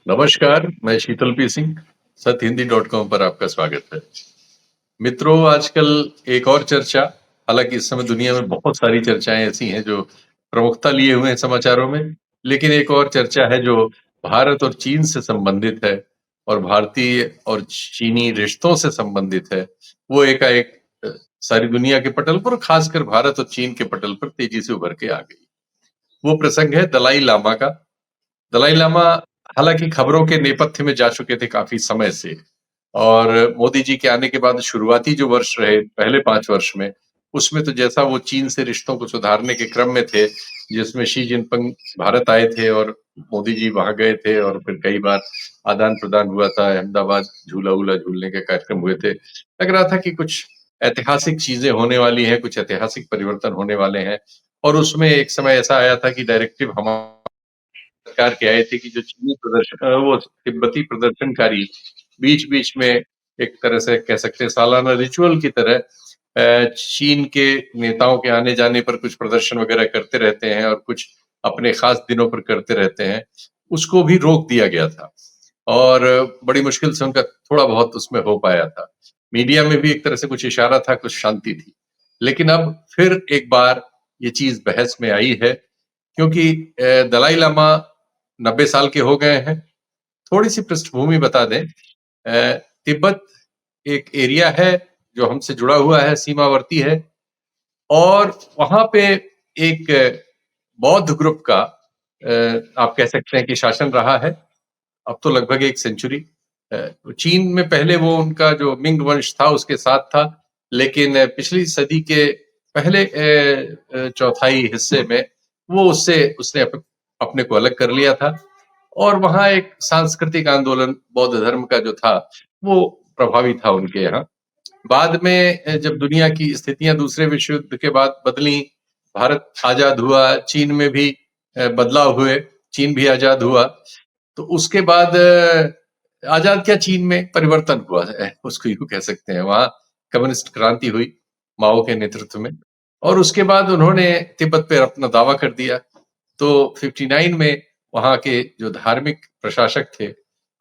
नमस्कार, मैं शीतल पी सिंह, सतहिंदी.com पर आपका स्वागत है। मित्रों, आजकल एक और चर्चा, हालाँकि इस समय दुनिया में बहुत सारी चर्चाएँ ऐसी हैं जो प्रमुखता लिए हुए हैं समाचारों में, लेकिन एक और चर्चा है जो भारत और चीन से संबंधित है और भारतीय और चीनी रिश्तों से संबंधित है। वो एकाएक सारी दुनिया के पटल पर, खासकर भारत और चीन के पटल पर तेजी से उभर के आ गई। वो प्रसंग है दलाई लामा का। दलाई लामा हालाँकि खबरों के नेपथ्य में जा चुके थे काफ़ी समय से और मोदी जी के आने के बाद शुरुआती जो वर्ष रहे, पहले 5 वर्ष में, उसमें तो जैसा वो चीन से रिश्तों को सुधारने के क्रम में थे, जिसमें शी जिनपिंग भारत आए थे और मोदी जी वहाँ गए थे और फिर कई बार आदान-प्रदान हुआ था, अहमदाबाद झूला-वूला झूलने के कार्यक्रम हुए थे। लग रहा था कि कुछ ऐतिहासिक चीज़ें होने वाली हैं, कुछ ऐतिहासिक परिवर्तन होने वाले हैं और उसमें एक समय ऐसा आया था कि डायरेक्टिव सरकार के आए थे कि जो चीनी वो तिब्बती प्रदर्शनकारी बीच-बीच में एक तरह से कह सकते हैं सालाना रिचुअल की तरह चीन के नेताओं के आने-जाने पर कुछ प्रदर्शन वगैरह करते रहते हैं और कुछ अपने खास दिनों पर करते रहते हैं, उसको भी रोक दिया गया था और बड़ी मुश्किल से उनका थोड़ा बहुत उसमें हो पाया था। मीडिया में भी एक तरह से कुछ इशारा था, कुछ शांति थी। लेकिन अब फिर एक बार ये चीज़ बहस में आई है क्योंकि दलाई लामा 90 साल के हो गए हैं। थोड़ी-सी पृष्ठभूमि बता दें। तिब्बत एक एरिया है जो हमसे जुड़ा हुआ है, सीमावर्ती है और वहाँ पे एक बौद्ध ग्रुप का आप कह सकते हैं कि शासन रहा है, अब तो लगभग 1 सेंचुरी। चीन में पहले वो उनका जो मिंग वंश था उसके साथ था, लेकिन पिछली सदी के पहले चौथाई हिस्से में वो उसने अपने को अलग कर लिया था और वहाँ एक सांस्कृतिक आंदोलन बौद्ध धर्म का जो था, वो प्रभावी था उनके यहाँ। बाद में जब दुनिया की स्थितियाँ दूसरे विश्व युद्ध के बाद बदलीं, भारत आज़ाद हुआ, चीन में भी बदलाव हुए, चीन भी आज़ाद हुआ, तो उसके बाद आज़ाद क्या चीन में परिवर्तन हुआ है, उसको यूँ कह सकते हैं। वहाँ कम्युनिस्ट क्रांति हुई, माओ के नेतृत्व में और उसके बाद उन्होंने तिब्बत पे अपना दावा कर दिया। तो 59 में वहाँ के जो धार्मिक प्रशासक थे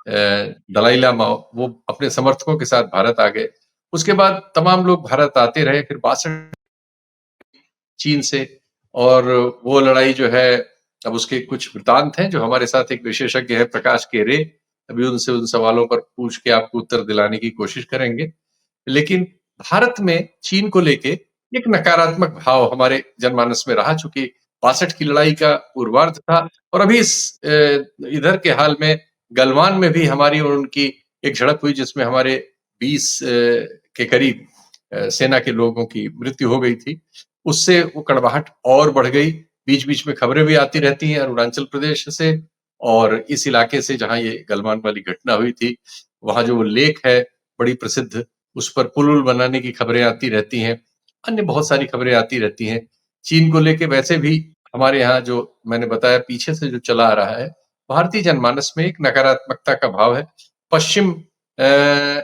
दलाई लामा, वो अपने समर्थकों के साथ भारत आ गए। उसके बाद तमाम लोग भारत आते रहे, फिर 62 चीन से और वो लड़ाई जो है अब उसके कुछ वृतांत हैं जो हमारे साथ एक विशेषज्ञ है प्रकाश केरे, अभी उनसे उन सवालों पर पूछ के आपको उत्तर दिलाने की कोशिश करेंगे। लेकिन भारत में चीन को लेके एक नकारात्मक भाव हमारे जनमानस में रहा, चूँकि 62 की लड़ाई का पूर्वार्ध था और अभी इधर के हाल में गलवान में भी हमारी और उनकी एक झड़प हुई जिसमें हमारे 20 के करीब सेना के लोगों की मृत्यु हो गई थी। उससे वो कड़वाहट और बढ़ गई। बीच-बीच में खबरें भी आती रहती हैं अरुणाचल प्रदेश से और इस इलाके से जहाँ ये गलवान वाली घटना हुई थी, वहाँ जो वो लेक है बड़ी प्रसिद्ध, उस पर पुल-वुल बनाने की खबरें आती रहती हैं। अन्य बहुत सारी खबरें आती रहती हैं। चीन को लेके वैसे भी हमारे यहाँ जो मैंने बताया पीछे से जो चला आ रहा है, भारतीय जनमानस में एक नकारात्मकता का भाव है। पश्चिम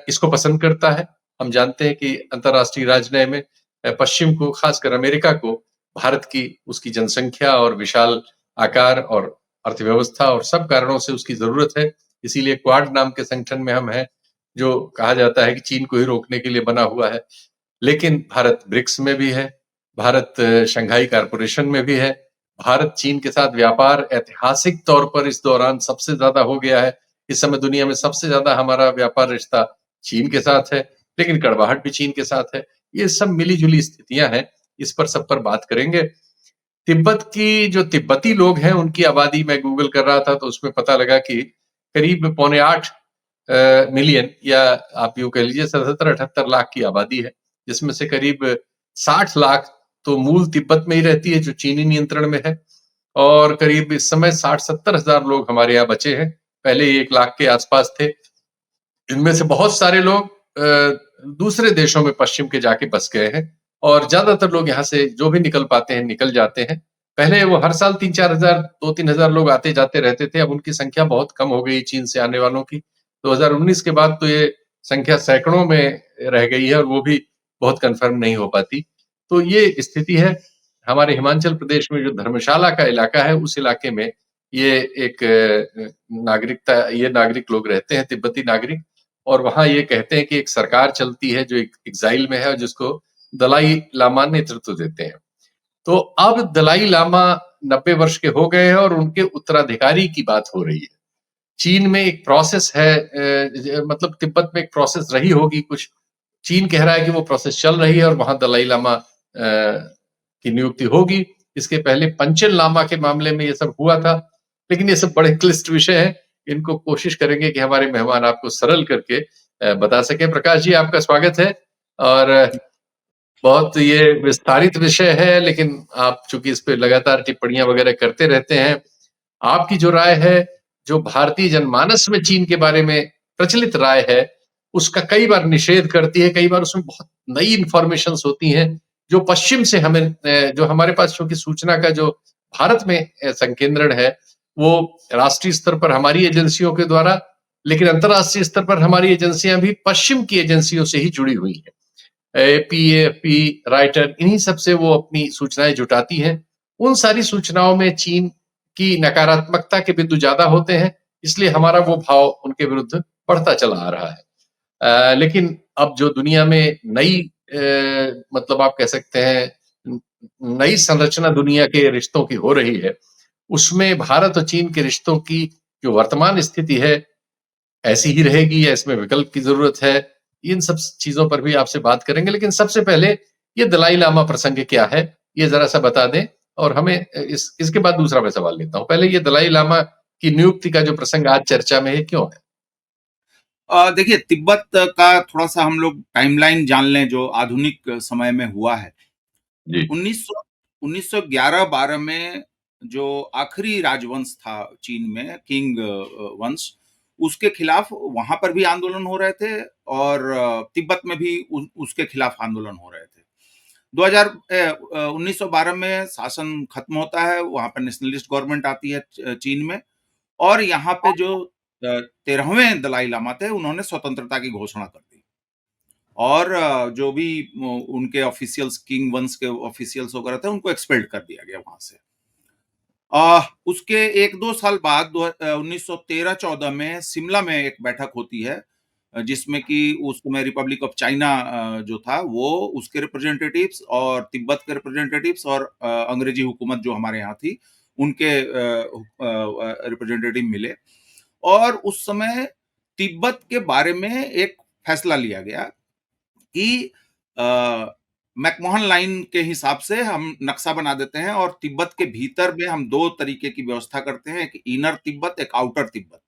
इसको पसंद करता है। हम जानते हैं कि अंतर्राष्ट्रीय राजनय में पश्चिम को, खासकर अमेरिका को, भारत की उसकी जनसंख्या और विशाल आकार और अर्थव्यवस्था और सब कारणों से उसकी ज़रूरत है। इसीलिए क्वाड नाम के संगठन में हम हैं, जो कहा जाता है कि चीन को ही रोकने के लिए बना हुआ है। लेकिन भारत ब्रिक्स में भी है, भारत शंघाई कॉर्पोरेशन में भी है। भारत चीन के साथ व्यापार ऐतिहासिक तौर पर इस दौरान सबसे ज़्यादा हो गया है। इस समय दुनिया में सबसे ज़्यादा हमारा व्यापार रिश्ता चीन के साथ है, लेकिन कड़वाहट भी चीन के साथ है। ये सब मिली-जुली स्थितियाँ हैं, इस पर सब पर बात करेंगे। तिब्बत की जो तिब्बती लोग हैं, उनकी आबादी मैं गूगल कर रहा था तो उसमें पता लगा कि करीब पौने 8 मिलियन या आप यूँ कह लीजिए 77-78 लाख की आबादी है, जिसमें से करीब 60 लाख तो मूल तिब्बत में ही रहती है, जो चीनी नियंत्रण में है और करीब इस समय 60-70 हज़ार लोग हमारे यहाँ बचे हैं। पहले 1 लाख के आस-पास थे। इनमें से बहुत सारे लोग दूसरे देशों में पश्चिम के जाके बस गए हैं और ज़्यादातर लोग यहाँ से जो भी निकल पाते हैं, निकल जाते हैं। पहले वो हर साल 3-4 हज़ार, 2-3 हज़ार लोग आते-जाते रहते थे, अब उनकी संख्या बहुत कम हो गई चीन से आने वालों की। 2019 के बाद तो ये संख्या सैकड़ों में रह गई है और वो भी बहुत कन्फर्म नहीं हो पाती। तो ये स्थिति है। हमारे हिमाचल प्रदेश में जो धर्मशाला का इलाका है, उस इलाके में ये एक ये नागरिक लोग रहते हैं, तिब्बती नागरिक, और वहाँ ये कहते हैं कि एक सरकार चलती है जो एक एक्साइल में है और जिसको दलाई लामा नेतृत्व देते हैं। तो अब दलाई लामा 90 वर्ष के हो गए हैं और उनके उत्तराधिकारी की बात हो रही है। चीन में एक प्रोसेस है, मतलब तिब्बत में एक प्रोसेस रही होगी कुछ। चीन कह रहा है कि वो प्रोसेस चल रही है और वहां दलाई लामा की नियुक्ति होगी। इसके पहले पंचन लामा के मामले में ये सब हुआ था, लेकिन ये सब बड़े क्लिष्ट विषय हैं। इनको कोशिश करेंगे कि हमारे मेहमान आपको सरल करके बता सके। प्रकाश जी, आपका स्वागत है। और बहुत ये विस्तारित विषय है, लेकिन आप चूंकि इस पे लगातार टिप्पणियां वगैरह करते रहते हैं, आपकी जो राय है, जो भारतीय जनमानस में चीन के बारे में प्रचलित राय है, उसका कई बार निषेध करती है। कई बार उसमें बहुत नई इंफॉर्मेशन होती हैं जो पश्चिम से हमें, जो हमारे पास चूंकि सूचना का जो भारत में संकेंद्रण है, वो राष्ट्रीय स्तर पर हमारी एजेंसियों के द्वारा, लेकिन अंतर्राष्ट्रीय स्तर पर हमारी एजेंसियां भी पश्चिम की एजेंसियों से ही जुड़ी हुई हैं। एपी, राइटर, इन्हीं सब से वो अपनी सूचनाएं जुटाती हैं। उन सारी सूचनाओं में चीन की नकारात्मकता के बिंदु ज्यादा होते हैं, इसलिए हमारा वो भाव उनके विरुद्ध बढ़ता चला आ रहा है। लेकिन अब जो दुनिया में नई, मतलब आप कह सकते हैं नई संरचना दुनिया के रिश्तों की हो रही है, उसमें भारत और चीन के रिश्तों की जो वर्तमान स्थिति है, ऐसी ही रहेगी या इसमें विकल्प की जरूरत है, इन सब चीजों पर भी आपसे बात करेंगे। लेकिन सबसे पहले ये दलाई लामा प्रसंग क्या है, ये जरा सा बता दें, और हमें इसके बाद दूसरा मैं सवाल लेता हूं। पहले ये दलाई लामा की नियुक्ति का जो प्रसंग आज चर्चा में है, क्यों है? देखिए, तिब्बत का थोड़ा सा हम लोग टाइमलाइन जान लें जो आधुनिक समय में हुआ है। जी। 1900 1911-12 में जो आखिरी राजवंश था चीन में, किंग वंश, उसके खिलाफ वहां पर भी आंदोलन हो रहे थे और तिब्बत में भी उसके खिलाफ आंदोलन हो रहे थे। 1912 में शासन खत्म होता है, वहां पर नेशनलिस्ट गवर्नमेंट आती है चीन में, और यहाँ पे जो 13वें दलाई लामा थे, उन्होंने स्वतंत्रता की घोषणा कर दी। और जो भी उनके ऑफिशियल्स, किंग वंश के ऑफिशियल्स वगैरह थे, उनको एक्सपेल्ड कर दिया गया वहां से। उसके 1-2 साल बाद 1913-14 में शिमला में एक बैठक होती है, जिसमें कि उस समय रिपब्लिक ऑफ चाइना जो था, वो उसके रिप्रेजेंटेटिव्स और तिब्बत के रिप्रेजेंटेटिव्स और अंग्रेजी हुकूमत जो हमारे यहाँ थी, उनके रिप्रेजेंटेटिव मिले। और उस समय तिब्बत के बारे में एक फैसला लिया गया कि मैकमोहन लाइन के हिसाब से हम नक्शा बना देते हैं और तिब्बत के भीतर में हम 2 तरीके की व्यवस्था करते हैं, एक इनर तिब्बत, एक आउटर तिब्बत,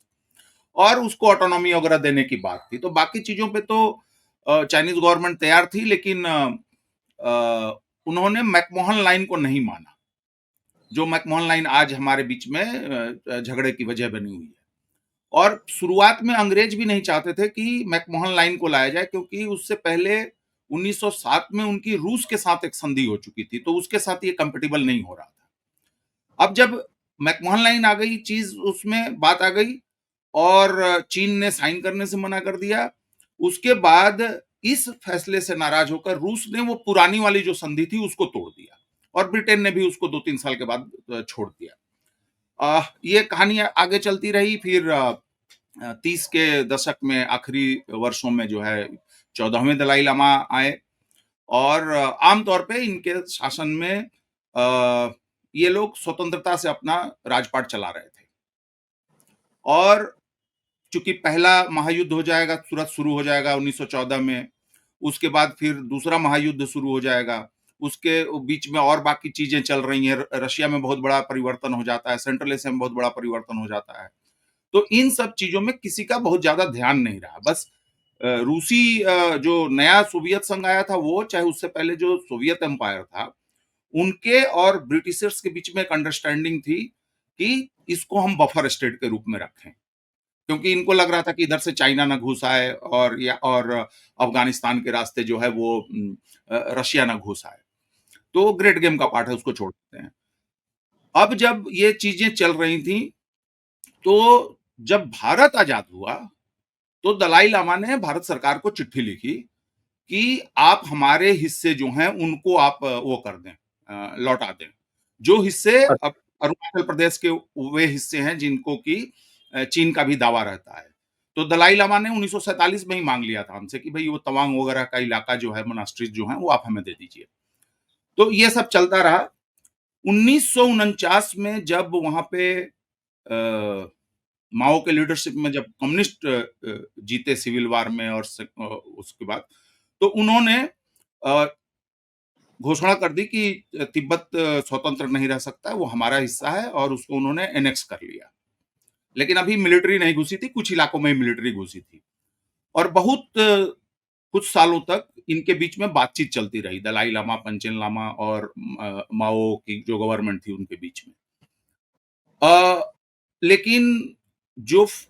और उसको ऑटोनॉमी वगैरह देने की बात थी। तो बाकी चीजों पे तो चाइनीज गवर्नमेंट तैयार थी, लेकिन उन्होंने मैकमोहन लाइन को नहीं माना, जो मैकमोहन लाइन आज हमारे बीच में झगड़े की वजह बनी हुई है। और शुरुआत में अंग्रेज भी नहीं चाहते थे कि मैकमोहन लाइन को लाया जाए, क्योंकि उससे पहले 1907 में उनकी रूस के साथ एक संधि हो चुकी थी, तो उसके साथ ये कंपेटिबल नहीं हो रहा था। अब जब मैकमोहन लाइन आ गई, चीज उसमें बात आ गई और चीन ने साइन करने से मना कर दिया। उसके बाद इस फैसले से नाराज होकर रूस ने वो पुरानी वाली जो संधि थी उसको तोड़ दिया, और ब्रिटेन ने भी उसको 2-3 साल के बाद छोड़ दिया। ये कहानी आगे चलती रही। फिर 30 के दशक में आखिरी वर्षों में जो है 14वें दलाई लामा आए, और आमतौर पे इनके शासन में ये लोग स्वतंत्रता से अपना राजपाट चला रहे थे। और चूंकि पहला महायुद्ध हो जाएगा, तुरंत शुरू हो जाएगा 1914 में, उसके बाद फिर दूसरा महायुद्ध शुरू हो जाएगा, उसके बीच में और बाकी चीजें चल रही हैं। रशिया में बहुत बड़ा परिवर्तन हो जाता है, सेंट्रल एशिया में बहुत बड़ा परिवर्तन हो जाता है। तो इन सब चीजों में किसी का बहुत ज्यादा ध्यान नहीं रहा। बस रूसी जो नया सोवियत संघ आया था, वो चाहे उससे पहले जो सोवियत एम्पायर था, उनके और ब्रिटिशर्स के बीच में एक अंडरस्टैंडिंग थी कि इसको हम बफर स्टेट के रूप में रखें, क्योंकि इनको लग रहा था कि इधर से चाइना ना घुस आए और अफगानिस्तान के रास्ते जो है वो रशिया ना घुस आए। तो ग्रेट गेम का पार्ट है, उसको छोड़ देते हैं। अब जब ये चीजें चल रही थी, तो जब भारत आजाद हुआ, तो दलाई लामा ने भारत सरकार को चिट्ठी लिखी कि आप हमारे हिस्से जो हैं उनको आप वो कर दें, लौटा दें। जो हिस्से अब अरुणाचल प्रदेश के वे हिस्से हैं जिनको कि चीन का भी दावा रहता है। तो दलाई लामा ने 1947 में ही माँग लिया था हमसे कि भई वो तवांग वगैरह का इलाका जो है, मोनास्ट्रीज़ जो हैं, वो आप हमें दे दीजिए। तो ये सब चलता रहा। 1949 में जब वहाँ पे माओ के लीडरशिप में जब कम्युनिस्ट जीते सिविल वार में और उसके बाद, तो उन्होंने अ, घोषणा कर दी कि तिब्बत स्वतंत्र नहीं रह सकता है, वो हमारा हिस्सा है और उसको उन्होंने एनेक्स कर लिया। लेकिन अभी मिलिट्री नहीं घुसी थी, कुछ इलाकों में ही मिलिट्री घुसी थी और बहुत कुछ सालों तक इनके बीच में बातचीत चलती रही, दलाई लामा, पंचेन लामा और माओ की जो गवर्नमेंट थी उनके बीच में। अ, लेकिन जो फ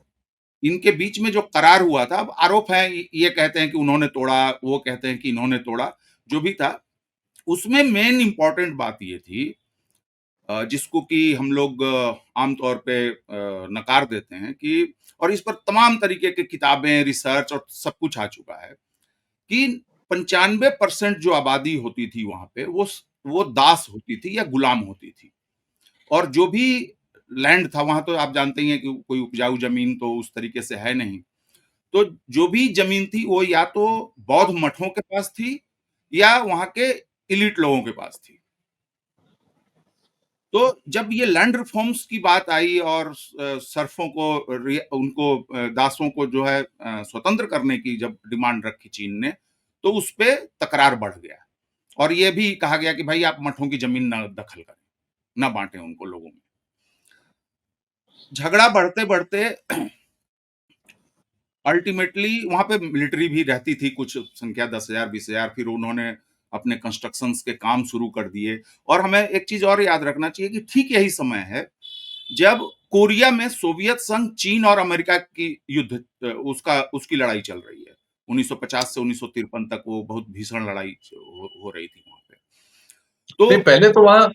इनके बीच में जो करार हुआ था, अब आरोप है, ये कहते हैं कि उन्होंने तोड़ा, वो कहते हैं कि इन्होंने तोड़ा, जो भी था, उसमें मेन इम्पोर्टेंट बात ये थी जिसको कि हम लोग आम तौर पे नकार देते हैं कि और इस पर तमाम तरीके की किताबें, रिसर्च और सब कुछ आ चुका है कि 95% जो आबादी होती थी वहाँ पे, वो दास होती थी या गुलाम होती थी। और जो भी लैंड था वहाँ तो आप जानते ही हैं कि कोई उपजाऊ ज़मीन तो उस तरीके से है नहीं। तो जो भी ज़मीन थी वो या तो बौद्ध मठों के पास थी या वहाँ के एलीट लोगों के पास थी। तो जब ये लैंड रिफॉर्म्स की बात आई और सर्फों को उनको दासों को जो है स्वतंत्र करने की जब डिमांड रखी चीन ने, तो उस पे तकरार बढ़ गया और ये भी कहा गया कि भाई आप मठों की जमीन ना दखल करें, ना बांटें उनको लोगों में। झगड़ा बढ़ते-बढ़ते अल्टीमेटली वहाँ पे मिलिट्री भी रहती थी कुछ संख्या 10,000 20,000 फिर उन्होंने अपने कंस्ट्रक्शंस के काम शुरू कर दिए और हमें एक चीज़ और याद रखना चाहिए कि ठीक यही समय है जब कोरिया में सोवियत संघ, चीन और अमेरिका की युद्ध उसका उसकी लड़ाई चल रही है। 1950 से 1953 तक वो बहुत भीषण लड़ाई हो रही थी वहाँ पे। नहीं, तो पहले तो वहाँ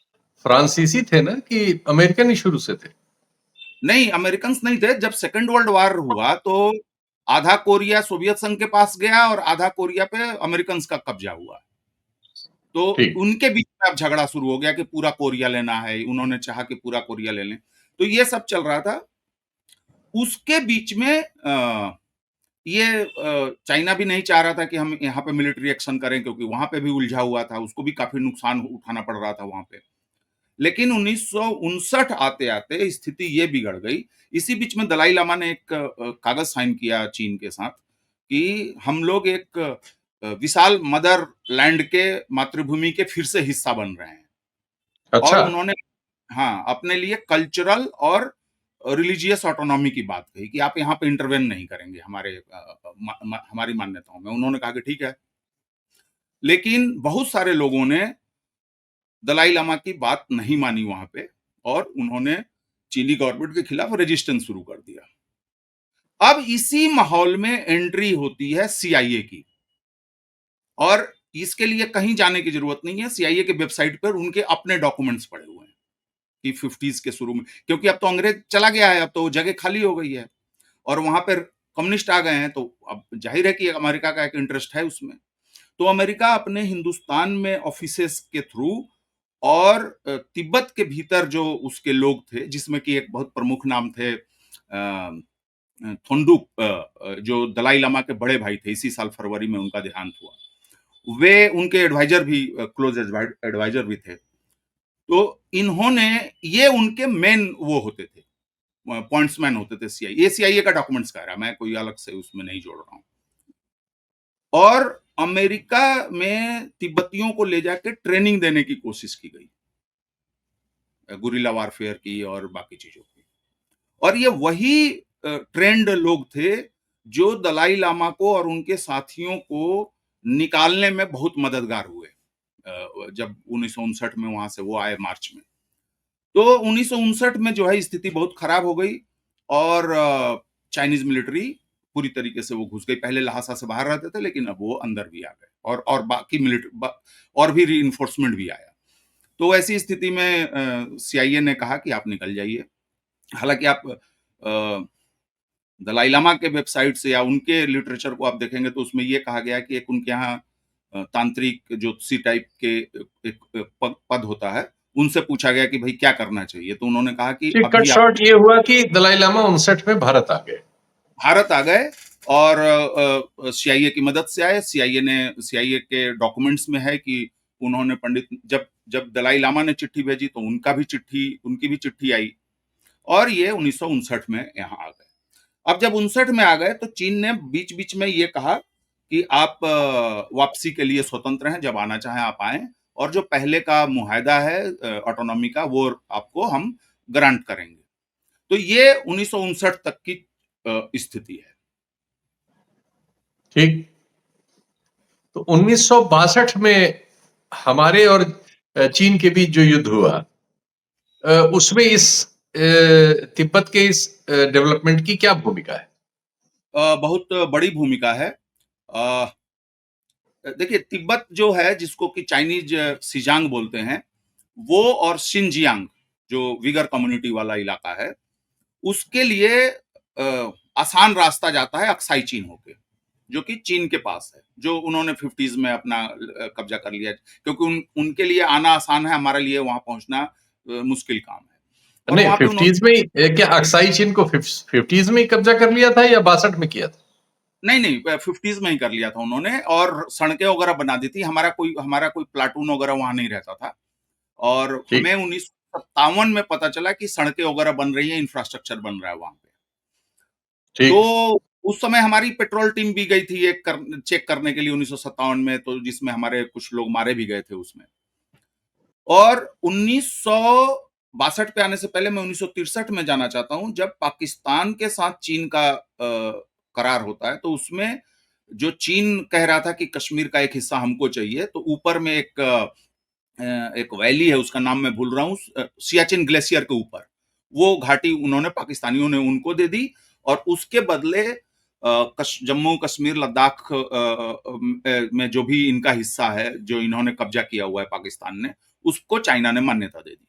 फ्रांसीसी थे ना कि अमेरिकन ही शुरू से थे? नहीं, अमेरिकन्स नहीं थे। जब सेकंड वर्ल्ड वॉर हुआ तो आधा कोरिया सोवियत संघ के पास गया और आधा कोरिया पे अमेरिकन्स का कब्जा हुआ। तो ठीक। उनके बीच में अब झगड़ा शुरू हो गया कि पूरा कोरिया लेना है, उन्होंने चाहा कि पूरा कोरिया ले लें। तो ये सब चल रहा था। उसके बीच में ये चाइना भी नहीं चाह रहा था कि हम यहाँ पे मिलिट्री एक्शन करें क्योंकि वहाँ पे भी उलझा हुआ था, उसको भी काफ़ी नुकसान उठाना पड़ रहा था वहाँ पे। लेकिन 1959 आते-आते स्थिति ये बिगड़ गई। इसी बीच में दलाई लामा ने एक कागज़ साइन किया चीन के साथ कि हम लोग एक विशाल मदर लैंड के मातृभूमि के फिर से हिस्सा बन रहे हैं। और अच्छा। उन्होंने हाँ, अपने लिए कल्चरल और रिलीजियस ऑटोनॉमी की बात कही कि आप यहाँ पे इंटरवेन नहीं करेंगे हमारे हमारी मान्यताओं में। उन्होंने कहा कि ठीक है। लेकिन बहुत सारे लोगों ने दलाई लामा की बात नहीं मानी वहाँ पे और उन्होंने चीनी गवर्नमेंट के खिलाफ रेजिस्टेंस शुरू कर दिया। अब इसी माहौल में एंट्री होती है सीआईए की और इसके लिए कहीं जाने की जरूरत नहीं है। सीआईए के वेबसाइट पर उनके अपने डॉक्यूमेंट्स पड़े हुए हैं कि 50s के शुरू में, क्योंकि अब तो अंग्रेज चला गया है, अब तो जगह खाली हो गई है और वहां पर कम्युनिस्ट आ गए हैं, तो अब जाहिर है कि अमेरिका का एक इंटरेस्ट है उसमें। तो अमेरिका अपने हिंदुस्तान में ऑफिसेस के थ्रू और तिब्बत के भीतर जो उसके लोग थे, जिसमें कि एक बहुत प्रमुख नाम थे थोंडुक, जो दलाई लामा के बड़े भाई थे, इसी साल फरवरी में उनका देहांत हुआ। वे उनके एडवाइजर भी, क्लोज एडवाइजर भी थे। तो इन्होंने, ये उनके मेन वो होते थे, पॉइंट्समैन होते थे सीआईए। ये सीआईए का डॉक्यूमेंट्स कह रहा है, मैं कोई अलग से उसमें नहीं जोड़ रहा हूँ। और अमेरिका में तिब्बतियों को ले जाके ट्रेनिंग देने की कोशिश की गई, गुरिल्ला वारफेयर की और बाकी चीजों की। और ये वही ट्रेंड लोग थे जो दलाई लामा को और उनके साथियों को निकालने में बहुत मददगार हुए जब 1959 में वहां से वो आए मार्च में। तो 1959 में जो है स्थिति बहुत खराब हो गई और चाइनीज मिलिट्री पूरी तरीके से वो घुस गई। पहले लहासा से बाहर रहते थे लेकिन अब वो अंदर भी आ गए और बाकी मिलिट्री और भी रीइंफोर्समेंट भी आया। तो ऐसी स्थिति में सीआईए ने कहा कि आप निकल जाइए। हालांकि आप दलाई लामा के वेबसाइट से या उनके लिटरेचर को आप देखेंगे तो उसमें ये कहा गया कि एक उनके यहाँ तांत्रिक ज्योतिषी टाइप के एक पद होता है, उनसे पूछा गया कि भाई क्या करना चाहिए, तो उन्होंने कहा कि जी, कट अभी आप शॉर्ट ये हुआ कि दलाई लामा 59 में भारत आ गए। भारत आ गए और सीआईए की मदद से आए। सीआईए के डॉक्यूमेंट्स में है कि उन्होंने पंडित जब जब दलाई लामा ने चिट्ठी भेजी तो उनकी भी चिट्ठी आई और ये 1959 में यहाँ आ गए। अब जब 59 में आ गए तो चीन ने बीच बीच में ये कहा कि आप वापसी के लिए स्वतंत्र हैं, जब आना चाहें आप आए, और जो पहले का मुआहदा है ऑटोनॉमी का वो आपको हम ग्रांट करेंगे। तो ये 1959 तक की स्थिति है। ठीक। तो 1962 में हमारे और चीन के बीच जो युद्ध हुआ, उसमें इस तिब्बत के इस डेवलपमेंट की क्या भूमिका है? बहुत बड़ी भूमिका है। देखिए, तिब्बत जो है जिसको कि चाइनीज सिजांग बोलते हैं, वो और शिनजियांग जो विगर कम्युनिटी वाला इलाका है, उसके लिए आसान रास्ता जाता है अक्साई चीन होके, जो कि चीन के पास है, जो उन्होंने 50s में अपना कब्जा कर लिया, क्योंकि उनके लिए आना आसान है, हमारे लिए वहां पहुंचना मुश्किल काम है। और नहीं, वहां पे उन्होंने 50s में क्या अक्साई चीन को 50s में ही कब्जा कर लिया था या 62 में किया था? नहीं 50s में ही कर लिया था उन्होंने, और सड़कें वगैरह बना दी थी। हमारा कोई प्लाटून वगैरह वहां नहीं रहता था, और ठीक। हमें 1957 में पता चला कि सड़कें वगैरह बन रही है, इंफ्रास्ट्रक्चर बन रहा है वहां पे। ठीक। तो उस समय हमारी पेट्रोल टीम भी गई थी चेक करने के लिए 1957 में, तो जिसमें हमारे कुछ लोग मारे भी गए थे उसमें। और 1962 पे आने से पहले मैं 1963 में जाना चाहता हूं, जब पाकिस्तान के साथ चीन का करार होता है। तो उसमें जो चीन कह रहा था कि कश्मीर का एक हिस्सा हमको चाहिए, तो ऊपर में एक वैली है, उसका नाम मैं भूल रहा हूँ, सियाचिन ग्लेशियर के ऊपर वो घाटी उन्होंने पाकिस्तानियों ने उनको दे दी, और उसके बदले जम्मू कश्मीर लद्दाख में जो भी इनका हिस्सा है जो इन्होंने कब्जा किया हुआ है पाकिस्तान ने, उसको चाइना ने मान्यता दे दी।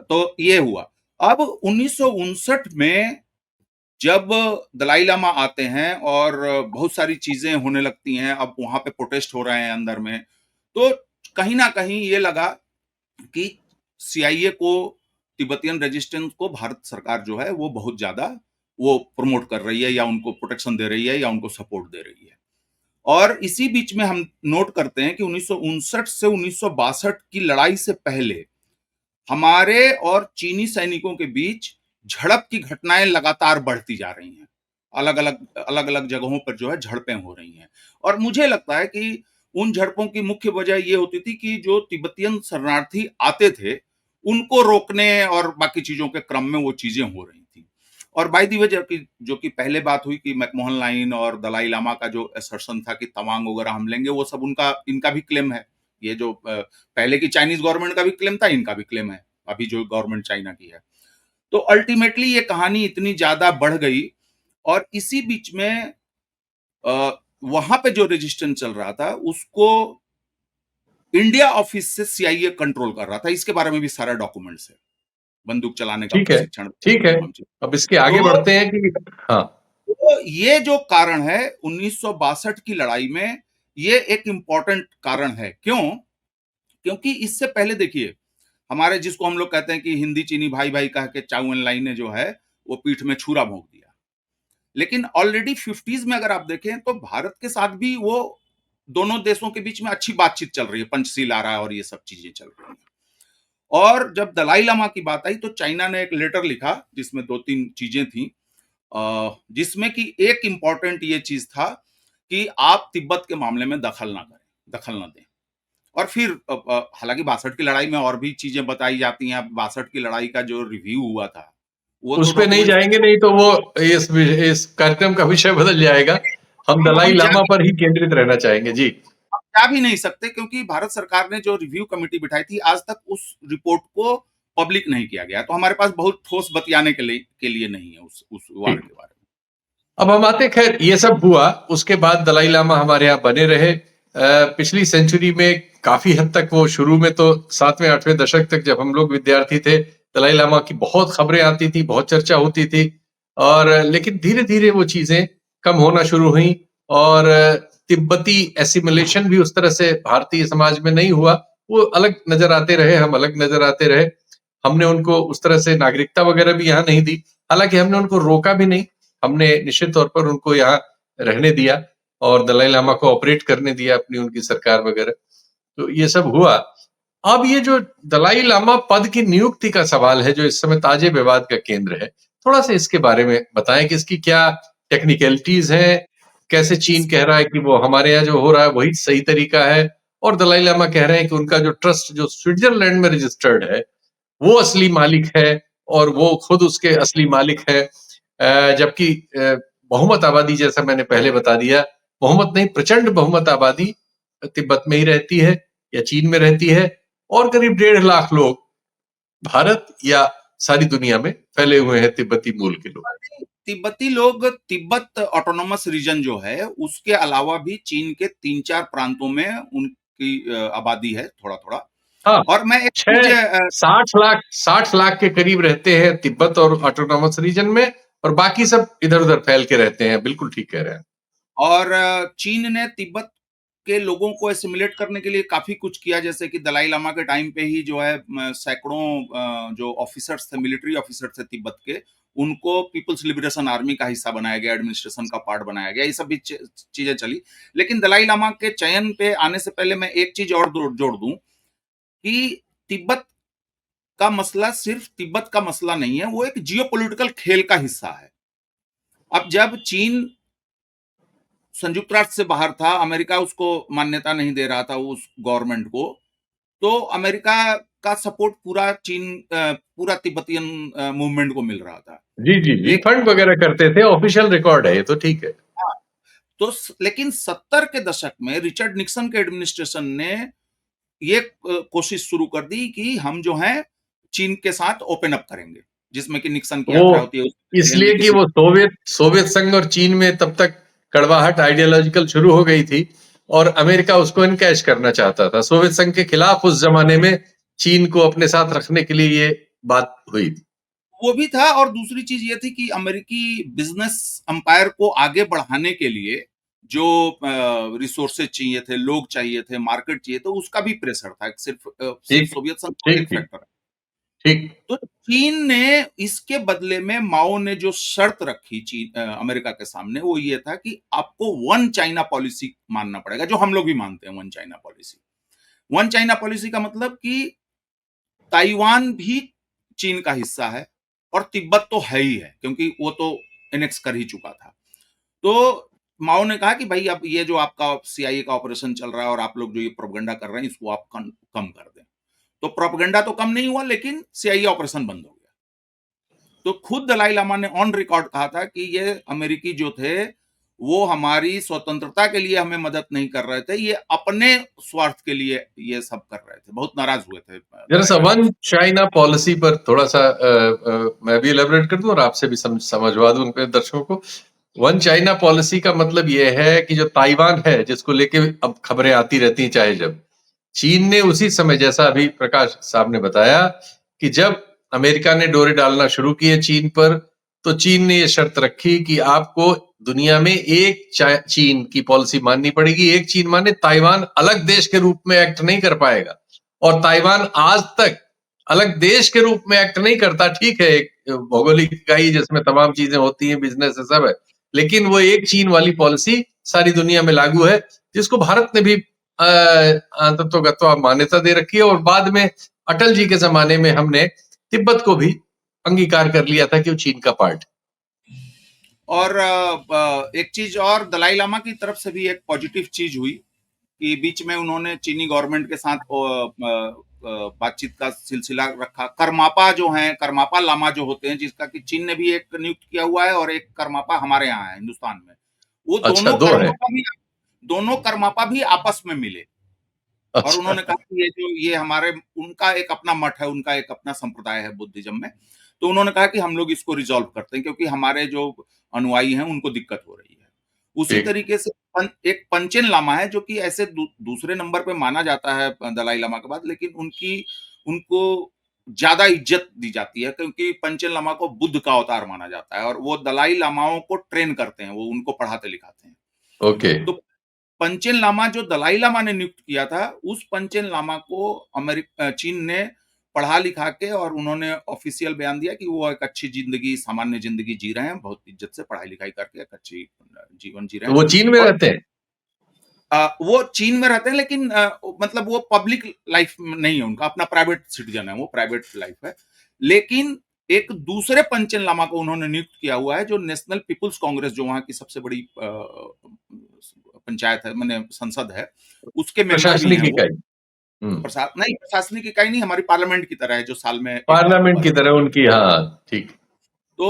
तो ये हुआ। अब 1959 में जब दलाई लामा आते हैं और बहुत सारी चीजें होने लगती हैं, अब वहां पे प्रोटेस्ट हो रहे हैं अंदर में, तो कहीं ना कहीं ये लगा कि सीआईए को, तिब्बतियन रेजिस्टेंस को भारत सरकार जो है वो बहुत ज्यादा वो प्रमोट कर रही है, या उनको प्रोटेक्शन दे रही है, या उनको सपोर्ट दे रही है। और इसी बीच में हम नोट करते हैं कि 1959 से 1962 की लड़ाई से पहले हमारे और चीनी सैनिकों के बीच झड़प की घटनाएं लगातार बढ़ती जा रही हैं। अलग अलग जगहों पर जो है झड़पें हो रही हैं, और मुझे लगता है कि उन झड़पों की मुख्य वजह ये होती थी कि जो तिब्बतियन शरणार्थी आते थे उनको रोकने और बाकी चीजों के क्रम में वो चीजें हो रही थी। और बाय दी वे जो कि पहले बात हुई कि मैकमोहन लाइन और दलाई लामा का जो असर्शन था कि तवांग वगैरह हम लेंगे, वो सब इनका भी क्लेम है। ये जो पहले की चाइनीज गवर्नमेंट का भी क्लेम था, इनका भी क्लेम है, अभी जो गवर्नमेंट चाइना की है। तो अल्टीमेटली ये कहानी इतनी ज्यादा बढ़ गई, और इसी बीच में वहां पे जो रेजिस्टेंस चल रहा था उसको इंडिया ऑफिस से सीआईए कंट्रोल कर रहा था। इसके बारे में भी सारा डॉक्यूमेंट्स है, बंदूक चलाने का ठीक है। प्रशिक्षण, ठीक है। तमाम चीज। अब इसके आगे तो, बढ़ते हैं कि हाँ। तो ये जो कारण है 1962 की लड़ाई में, ये एक इंपॉर्टेंट कारण है। क्यों? क्योंकि इससे पहले देखिए, हमारे जिसको हम लोग कहते हैं कि हिंदी चीनी भाई भाई कह के चाउ एन लाई ने जो है वो पीठ में छुरा भोंक दिया। लेकिन ऑलरेडी 50s में अगर आप देखें तो भारत के साथ भी वो दोनों देशों के बीच में अच्छी बातचीत चल रही है, पंचशील आ रहा है और ये सब चीजें चल रही हैं। और जब दलाई लामा की बात आई तो चाइना ने एक लेटर लिखा जिसमें दो तीन चीजें थी, जिसमें कि एक इंपॉर्टेंट ये चीज था कि आप तिब्बत के मामले में दखल ना दें। और फिर हालांकि 62 की लड़ाई में और भी चीजें बताई जाती हैं। 62 की लड़ाई का जो रिव्यू हुआ था वो तो उस पे नहीं डॉक्यूमेंट्स जाएंगे, नहीं तो वो इस कार्यक्रम का विषय बदल जाएगा। हम दलाई हम लामा पर ही केंद्रित रहना चाहेंगे। जी। जा भी नहीं सकते, क्योंकि भारत सरकार ने जो रिव्यू कमेटी बिठाई थी आज तक उस रिपोर्ट को पब्लिक नहीं किया गया, तो हमारे पास बहुत ठोस बतियाने के लिए नहीं है उस वार ठीक। के बारे में। अब हम आते, खैर ये सब हुआ, उसके बाद दलाई लामा हमारे यहाँ बने रहे। पिछली सेंचुरी में काफी हद तक, वो शुरू में तो 7वें 8वें दशक तक जब हम लोग विद्यार्थी थे, दलाई लामा की बहुत खबरें आती थी, बहुत चर्चा होती थी। और लेकिन धीरे धीरे वो चीजें कम होना शुरू हुई, और तिब्बती एसिमिलेशन भी उस तरह से भारतीय समाज में नहीं हुआ। वो अलग नज़र आते रहे, हम अलग नज़र आते रहे। हमने उनको उस तरह से नागरिकता वगैरह भी यहाँ नहीं दी। हालाँकि हमने उनको रोका भी नहीं, हमने निश्चित तौर पर उनको यहाँ रहने दिया और दलाई लामा को ऑपरेट करने दिया अपनी उनकी सरकार वगैरह। तो ये सब हुआ। अब ये जो दलाई लामा पद की नियुक्ति का सवाल है, जो इस समय ताजे विवाद का केंद्र है, थोड़ा-सा इसके बारे में बताएँ कि इसकी क्या टेक्निकलिटीज़ हैं? कैसे चीन कह रहा है कि वो हमारे यहाँ जो हो रहा है वही सही तरीका है और दलाई लामा कह रहे हैं कि उनका जो ट्रस्ट जो स्विट्ज़रलैंड में रजिस्टर्ड है, वो असली मालिक है और वो खुद उसके असली मालिक है। जबकि बहुमत आबादी जैसा मैंने पहले बता दिया, बहुमत नहीं प्रचंड बहुमत आबादी तिब्बत में ही रहती है या चीन में रहती है और करीब 1.5 लाख लोग भारत या सारी दुनिया में फैले हुए हैं तिब्बती मूल के लोग। तिब्बती लोग तिब्बत ऑटोनोमस रीजन जो है उसके अलावा भी चीन के 3-4 प्रांतों में उनकी आबादी है थोड़ा-थोड़ा। हाँ, और मैं एक चीज 6 60 लाख के करीब रहते हैं तिब्बत और ऑटोनोमस रीजन में और बाकी सब इधर-उधर फैल के रहते हैं। बिल्कुल ठीक कह रहे हैं। और चीन ने तिब्बत के लोगों को एसिमिलेट करने के लिए काफी कुछ किया, जैसे कि दलाई लामा के टाइम पे ही जो है सैकड़ों जो ऑफिसर्स थे, मिलिट्री ऑफिसर थे तिब्बत के, उनको पीपल्स लिबरेशन आर्मी का हिस्सा बनाया गया, एडमिनिस्ट्रेशन का पार्ट बनाया गया। ये सब भी चीजें चली। लेकिन दलाई लामा के चयन पे आने से पहले मैं एक चीज और जोड़ दूं कि तिब्बत का मसला सिर्फ तिब्बत का मसला नहीं है, वो एक जियोपॉलिटिकल खेल का हिस्सा है। अब जब चीन संयुक्त राष्ट्र से बाहर था, अमेरिका उसको मान्यता नहीं दे रहा था उस गवर्नमेंट को, तो अमेरिका का सपोर्ट पूरा पूरा तिब्बतियन मूवमेंट को मिल रहा था। जी, जी, जी, लेकिन फंड वगैरह करते थे, ऑफिशियल रिकॉर्ड है ये तो ठीक है। हाँ, लेकिन 70 के दशक में रिचर्ड निक्सन के एडमिनिस्ट्रेशन ने ये कोशिश शुरू कर दी कि हम जो है चीन के साथ ओपन अप करेंगे, जिसमें कि निक्सन की वो यात्रा होती है, उसमें हेनरी इसलिए कि किसिंजर। वो सोवियत सोवियत संघ और चीन में तब तक कड़वाहट आइडियोलॉजिकल शुरू हो गई थी और अमेरिका उसको इनकैश करना चाहता था। सोवियत संघ के खिलाफ उस जमाने में चीन को अपने साथ रखने के लिए ये बात हुई थी। वो भी था, और दूसरी चीज ये थी कि अमेरिकी बिजनेस अंपायर को आगे बढ़ाने के लिए जो रिसोर्सेज चाहिए थे, लोग चाहिए थे, मार्केट चाहिए, तो उसका भी प्रेशर था। सिर्फ ठीक, सोवियत संघ तो ठीक, एक ठीक, फैक्टर है। ठीक। तो चीन ने इसके बदले में, माओ ने जो शर्त रखी अमेरिका के सामने, वो ये था कि आपको वन चाइना पॉलिसी मानना पड़ेगा, जो हम लोग भी मानते हैं one China policy. One China policy का मतलब कि ताइवान भी चीन का हिस्सा है और तिब्बत तो है ही है, क्योंकि वो तो एनेक्स कर ही चुका था। तो माओ ने कहा कि भाई अब ये जो आपका सीआईए का ऑपरेशन चल रहा है और आप लोग जो ये प्रोपेगेंडा कर रहे हैं, इसको आप कम कर दें। तो प्रोपेगेंडा तो कम नहीं हुआ, लेकिन सीआईए ऑपरेशन बंद हो गया। तो खुद दलाई लामा ने ऑन रिकॉर्ड कहा था कि ये अमेरिकी जो थे वो हमारी स्वतंत्रता के लिए हमें मदद नहीं कर रहे थे, ये अपने स्वार्थ के लिए ये सब कर रहे थे। बहुत नाराज हुए थे जरा दलाई सा लामा वन इस। चाइना पॉलिसी पर थोड़ा-सा मैं भी इलैबोरेट कर दूं और आपसे भी समझवा दूं उनके दर्शकों को। वन चाइना पॉलिसी का मतलब ये है कि जो ताइवान है, जिसको लेके अब खबरें आती रहती हैं चाहे जब, चीन ने उसी समय जैसा अभी प्रकाश साहब ने बताया कि जब अमेरिका ने डोरे डालना शुरू किए चीन पर, तो चीन ने ये शर्त रखी कि आपको दुनिया में एक चीन की पॉलिसी माननी पड़ेगी। एक चीन माने ताइवान अलग देश के रूप में एक्ट नहीं कर पाएगा और ताइवान आज तक अलग देश के रूप में एक्ट नहीं करता। ठीक है, एक भौगोलिक इकाई जिसमें तमाम चीजें होती हैं, बिजनेस है, सब है, लेकिन वो एक चीन वाली पॉलिसी सारी दुनिया में लागू है, जिसको भारत ने भी तत्वगत्वा मान्यता दे रखी है और बाद में अटल जी के जमाने में हमने तिब्बत को भी अंगीकार कर लिया था कि वो चीन का पार्ट। और एक चीज और, दलाई लामा की तरफ से भी एक पॉजिटिव चीज हुई कि बीच में उन्होंने चीनी गवर्नमेंट के साथ बातचीत का सिलसिला रखा। करमापा जो हैं, करमापा लामा जो होते हैं, जिसका कि चीन ने भी एक नियुक्त किया हुआ है और एक करमापा हमारे यहाँ है हिंदुस्तान में, वो अच्छा, दो है। दोनों करमापा भी आपस में मिले और अच्छा। उन्होंने कहा कि ये जो ये हमारे, उनका एक अपना मठ है, उनका एक अपना संप्रदाय है बुद्धिज्म में, तो उन्होंने कहा कि हम लोग इसको रिजॉल्व करते हैं, क्योंकि हमारे जो अनुयायी हैं उनको दिक्कत हो रही है। उसी ठीक। तरीके से एक पंचेन लामा है, जो कि ऐसे दूसरे नंबर पे माना जाता है दलाई लामा के बाद, लेकिन उनको ज्यादा इज्जत दी जाती है, क्योंकि पंचेन लामा को बुद्ध का अवतार माना जाता है और वो दलाई लामाओं को ट्रेन करते हैं, वो उनको पढ़ाते लिखाते हैं। ओके। तो पंचेन लामा जो दलाई लामा ने नियुक्त किया था, उस पंचेन लामा को चीन ने पढ़ा लिखा के, और उन्होंने ऑफिशियल बयान दिया कि वो एक अच्छी जिंदगी, सामान्य जिंदगी जी रहे हैं, बहुत इज्जत से पढ़ाई लिखाई करके एक अच्छी जीवन जी रहे तो हैं। वो चीन में और रहते हैं? वो चीन में रहते हैं, लेकिन मतलब वो पब्लिक लाइफ नहीं है उनका, अपना प्राइवेट सिटीजन है, वो प्राइवेट लाइफ है। लेकिन एक दूसरे पंचेन लामा को उन्होंने नियुक्त किया हुआ है, जो नेशनल पीपुल्स कांग्रेस, जो वहां की सबसे बड़ी पंचायत है, मैंने संसद है, उसके मेंबर भी प्रशासनिक हैं वो। इकाई। हम्म। नहीं, प्रशासनिक इकाई नहीं, हमारी पार्लियामेंट की तरह है, जो साल में एक बार दो पार्लियामेंट बार। की तरह उनकी, हाँ, ठीक। तो